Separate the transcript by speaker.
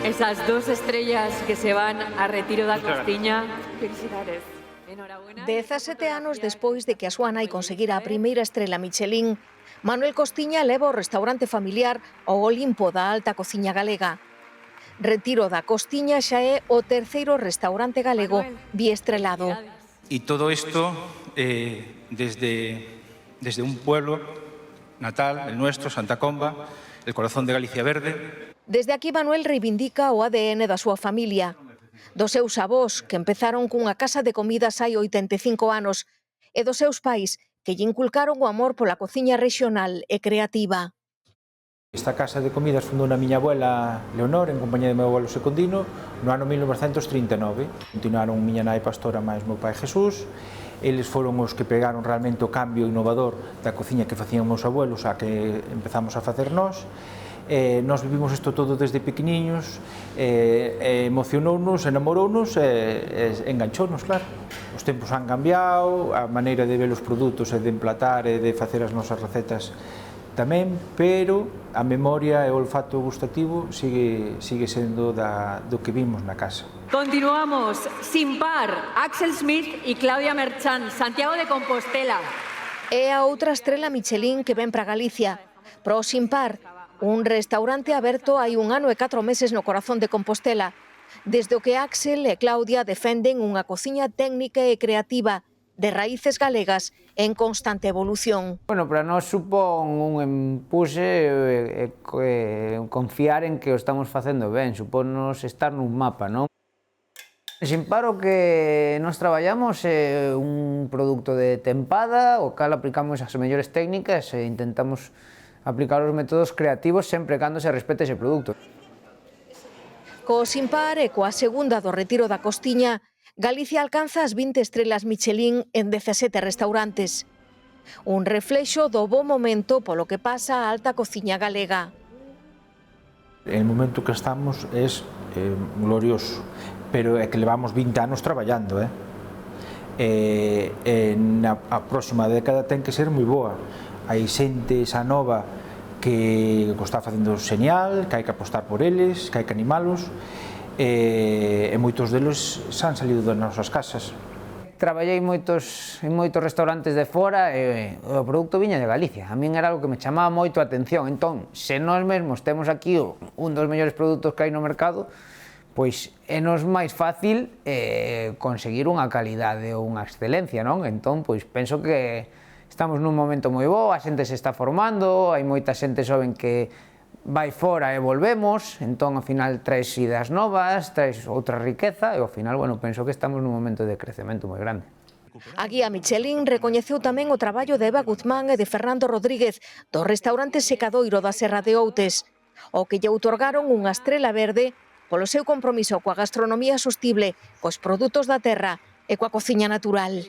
Speaker 1: Esas 2 estrellas que se van a retiro da Costiña. Felicidades. Enhorabuena.
Speaker 2: 17 anos despois de que a súa nai conseguira a primeira estrela Michelin, Manuel Costiña leva o restaurante familiar ao Olimpo da alta cociña galega. Retiro da Costiña xa é o terceiro restaurante galego biestrelado.
Speaker 3: Y todo esto desde un pueblo natal, el nuestro, Santa Comba, el corazón de Galicia Verde.
Speaker 2: Desde aquí Manuel reivindica o ADN da súa familia, dos seus avós, que empezaron cunha casa de comidas hai 85 anos, e dos seus pais, que lle inculcaron o amor pola cociña regional e creativa.
Speaker 4: Esta casa de comidas fundou na miña abuela Leonor, en compañía do meu abuelo Secundino, no ano 1939. Continuaron miña nai Pastora máis meu pai Jesús. Eles foron os que pegaron realmente o cambio innovador da cociña que facían meus abuelos a que empezamos a facer nós. Nós vivimos isto todo desde pequeniños, emocionounos, enamorounos e enganchounos, claro. Os tempos han cambiado, a maneira de ver os produtos e de emplatar e de facer as nosas recetas tamén, pero a memoria e o olfato gustativo sigue sendo do que vimos na casa.
Speaker 1: Continuamos. Sin par, Axel Smith y Claudia Merchán, Santiago de Compostela.
Speaker 2: É a outra estrela Michelin que ven para Galicia. Pro Sin par, un restaurante aberto hai 1 ano e 4 meses no corazón de Compostela, desde o que Axel e Claudia defenden unha cociña técnica e creativa de raíces galegas en constante evolución.
Speaker 5: Bueno, para nós supón un empuxe confiar en que o estamos facendo ben, supónnos estar nun mapa, non? Sin par o que nós traballamos é un produto de tempada, o cal aplicamos as mellores técnicas e intentamos aplicar os métodos creativos sempre cando se respete ese produto.
Speaker 2: Co Sin par e coa segunda do retiro da Costiña, Galicia alcanza as 20 estrelas Michelin en 17 restaurantes. Un reflexo do bo momento polo que pasa a alta cociña galega.
Speaker 4: El momento que estamos é glorioso, pero é que levamos 20 anos traballando. A próxima década ten que ser moi boa. Hai xente esa nova que o está facendo señal, que hai que apostar por eles, que hai que animalos, e moitos deles xa han salido das nosas casas.
Speaker 5: Traballei en moitos restaurantes de fora e o produto viña de Galicia. A min era algo que me chamaba moito a atención. Entón, se nós mesmos temos aquí un dos mellores produtos que hai no mercado, pois é nos máis fácil conseguir unha calidade ou unha excelencia, non? Entón, pois penso que estamos nun momento moi bo, a xente se está formando, hai moita xente xoven que vai fora e volvemos, entón ao final traes ideas novas, traes outra riqueza e ao final, bueno, penso que estamos nun momento de crecemento moi grande.
Speaker 2: A guía Michelin recoñeceu tamén o traballo de Eva Guzmán e de Fernando Rodríguez do restaurante Secadoiro da Serra de Outes, ao que lle outorgaron unha estrela verde polo seu compromiso coa gastronomía sostible, cos produtos da terra e coa cociña natural.